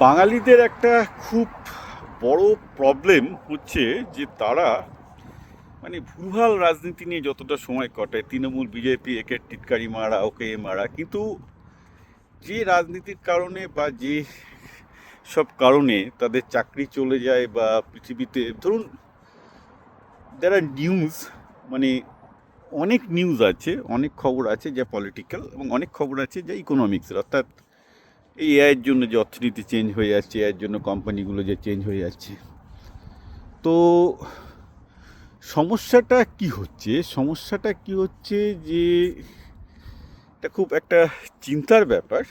বাঙালিদের একটা খুব বড় প্রবলেম হচ্ছে যে তারা ভুলভাল রাজনীতি নিয়ে যতটা সময় কাটায়, তৃণমূল বিজেপি একে টিটকারি মারা ওকে মারা, কিন্তু যে রাজনীতির কারণে বা যে সব কারণে তাদের চাকরি চলে যায় বা পৃথিবীতে ধরুন যারা নিউজ মানে অনেক নিউজ আছে, অনেক খবর আছে যা পলিটিক্যাল, এবং অনেক খবর আছে যা ইকোনমিক্সের, অর্থাৎ এই এআইয়ের জন্য যে অর্থনীতি চেঞ্জ হয়ে যাচ্ছে, এআইয়ের জন্য কোম্পানিগুলো যে চেঞ্জ হয়ে যাচ্ছে। তো সমস্যাটা কি হচ্ছে যে এটা খুব একটা চিন্তার ব্যাপার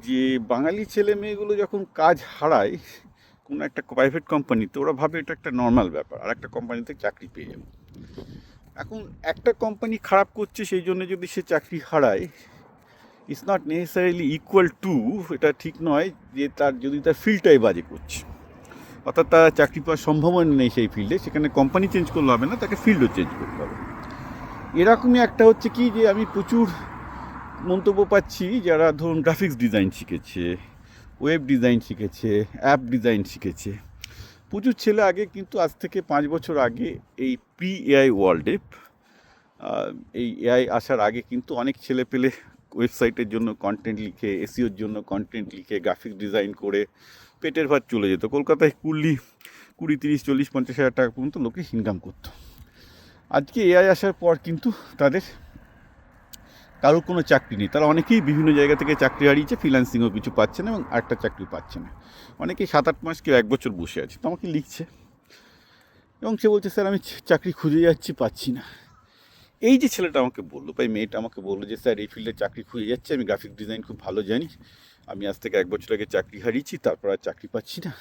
যে বাঙালি ছেলে মেয়েগুলো যখন কাজ হারায় কোনো একটা প্রাইভেট কোম্পানিতে, ওরা ভাবে এটা একটা নর্মাল ব্যাপার, আর একটা কোম্পানিতে চাকরি পেয়ে যাবে। এখন একটা কোম্পানি খারাপ করছে সেই জন্য যদি সে চাকরি হারায়, it's not necessarily equal to, এটা ঠিক নয় যে যদি তার ফিল্ডটাই বাজে করছে, অর্থাৎ তার চাকরি পাওয়ার সম্ভাবনা নেই সেই ফিল্ডে, সেখানে কোম্পানি চেঞ্জ করলে হবে না, তাকে ফিল্ডও চেঞ্জ করতে হবে। এরকমই একটা হচ্ছে কি যে আমি প্রচুর মন্তব্য পাচ্ছি যারা ধরুন গ্রাফিক্স ডিজাইন শিখেছে, ওয়েব ডিজাইন শিখেছে, অ্যাপ ডিজাইন শিখেছে, প্রচুর ছেলে আগে, কিন্তু আজ থেকে 5 বছর আগে এই প্রি এআই ওয়ার্ল্ডে, এই এআই আসার আগে কিন্তু অনেক ছেলে পেলে ওয়েবসাইটের জন্য কন্টেন্ট লিখে, এসিওর জন্য কন্টেন্ট লিখে, গ্রাফিক্স ডিজাইন করে পেটের ভাত চলে যেত। কলকাতায় 20, 30, 40, 50 হাজার টাকা পর্যন্ত লোকে ইনকাম করতো। আজকে এআই আসার পর কিন্তু তাদের কারোর কোনো চাকরি নেই, তারা অনেকেই বিভিন্ন জায়গা থেকে চাকরি হারিয়েছে, ফ্রিল্যান্সিংও কিছু পাচ্ছে না এবং আরেকটা চাকরি পাচ্ছে না। অনেকেই 7-8 মাস, কেউ 1 বছর বসে আছে। তো আমাকে লিখছে এবং সে বলছে, স্যার আমি চাকরি খুঁজে যাচ্ছি, পাচ্ছি না। এই যে ছেলেটা আমাকে বললো, বা মেয়েটা আমাকে বললো যে স্যার এই ফিল্ডে চাকরি খুঁজে যাচ্ছে, আমি গ্রাফিক ডিজাইন খুব ভালো জানি, আমি আজ থেকে 1 বছর আগে চাকরি হারিয়েছি, তারপর আর চাকরি পাচ্ছি না,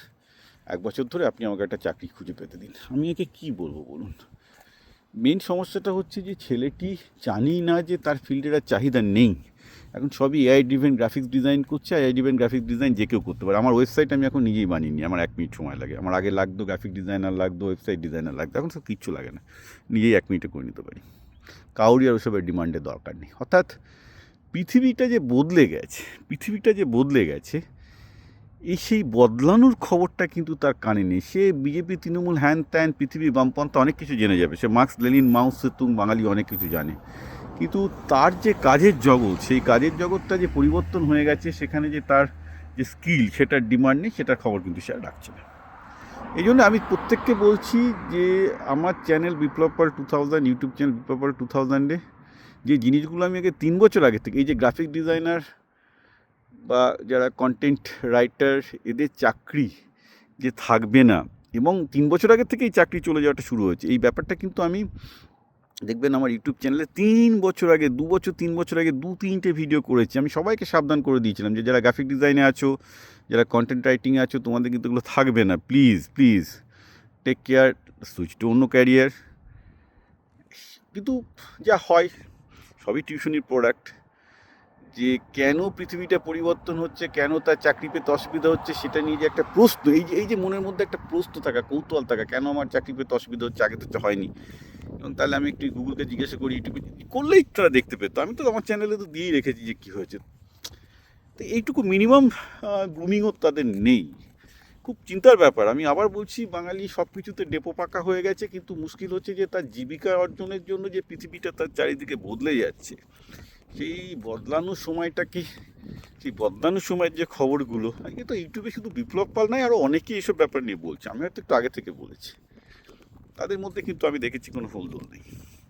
1 বছর ধরে আপনি আমাকে একটা চাকরি খুঁজে পেতে দিন। আমি একে কী বলবো বলুন? মেন সমস্যাটা হচ্ছে যে ছেলেটি জানি না যে তার ফিল্ডের আর চাহিদা নেই। এখন সবই এআই ড্রিভেন গ্রাফিক্স ডিজাইন করছে, এআই ড্রিভেন গ্রাফিক্স ডিজাইন যে কেউ করতে পারে। আমার ওয়েবসাইট আমি এখন নিজেই বানিয়ে নিই, আমার 1 মিনিট সময় লাগে। আমার আগে লাগতো গ্রাফিক ডিজাইনার, লাগতো ওয়েবসাইট ডিজাইনার লাগতো, এখন সব কিচ্ছু লাগে না, নিজেই 1 মিনিটে করে নিতে পারি। কাউরি আর ওসবের ডিমান্ডের দরকার নেই। অর্থাৎ পৃথিবীটা যে বদলে গেছে, এই সেই বদলানোর খবরটা কিন্তু তার কানে নেই। সে বিজেপি, তৃণমূল, হ্যান ত্যান, পৃথিবী, বামপন্থা অনেক কিছু জেনে যাবে, সে মার্কস, লেনিন, মাও সেতুং, বাঙালি অনেক কিছু জানে, কিন্তু তার যে কাজের জগৎ, সেই কাজের জগৎটা যে পরিবর্তন হয়ে গেছে, সেখানে যে তার যে স্কিল, সেটার ডিমান্ড নেই, সেটার খবর কিন্তু সে রাখছে না। এই জন্য আমি প্রত্যেককে বলছি যে আমার চ্যানেল বিপ্লব পাল 2000, ইউটিউব চ্যানেল বিপ্লব পাল 2000-এ যে জিনিসগুলো আমি আগে 3 বছর আগে থেকে, এই যে গ্রাফিক ডিজাইনার বা যারা কন্টেন্ট রাইটার, এদের চাকরি যে থাকবে না, এবং 3 বছর আগে থেকেই চাকরি চলে যাওয়াটা শুরু হয়েছে, এই ব্যাপারটা কিন্তু আমি দেখবেন আমার ইউটিউব চ্যানেলে 3 বছর আগে, 2 বছর 3 বছর আগে 2-3টে ভিডিও করেছি। আমি সবাইকে সাবধান করে দিয়েছিলাম যে যারা গ্রাফিক ডিজাইনে আছো, যারা কন্টেন্ট রাইটিংয়ে আছো, তোমাদের কিন্তু এগুলো থাকবে না, please please take care, switch to অন্য ক্যারিয়ার। কিন্তু যা হয় সবই টিউশনির প্রোডাক্ট। যে কেন পৃথিবীটা পরিবর্তন হচ্ছে, কেন তার চাকরি পেতে অসুবিধা হচ্ছে, সেটা নিয়ে যে একটা প্রশ্ন, এই যে মনের মধ্যে একটা প্রশ্ন থাকা, কৌতূহল থাকা, কেন আমার চাকরি পেতে অসুবিধা হচ্ছে, আগে তো হয়নি, এবং তাহলে আমি একটু গুগলকে জিজ্ঞাসা করি, ইউটিউবে করলেই তারা দেখতে পেত। আমি তো আমার চ্যানেলে তো দিয়েই রেখেছি যে কী হয়েছে। তো এইটুকু মিনিমাম গ্রুমিংও তাদের নেই, খুব চিন্তার ব্যাপার। আমি আবার বলছি, বাঙালি সব কিছুতে ডেপো পাকা হয়ে গেছে, কিন্তু মুশকিল হচ্ছে যে তার জীবিকা অর্জনের জন্য যে পৃথিবীটা তার চারিদিকে বদলে যাচ্ছে, সেই বদলানোর সময়টাকে, সেই বদলানোর সময়ের যে খবরগুলো, আজকে তো ইউটিউবে শুধু বিপ্লব পাল নাই, আরও অনেকেই এইসব ব্যাপার নিয়ে বলছে, আমি হয়তো একটু আগে থেকে বলেছি, তাদের মধ্যে কিন্তু আমি দেখেছি কোনো ফুলদোল নেই।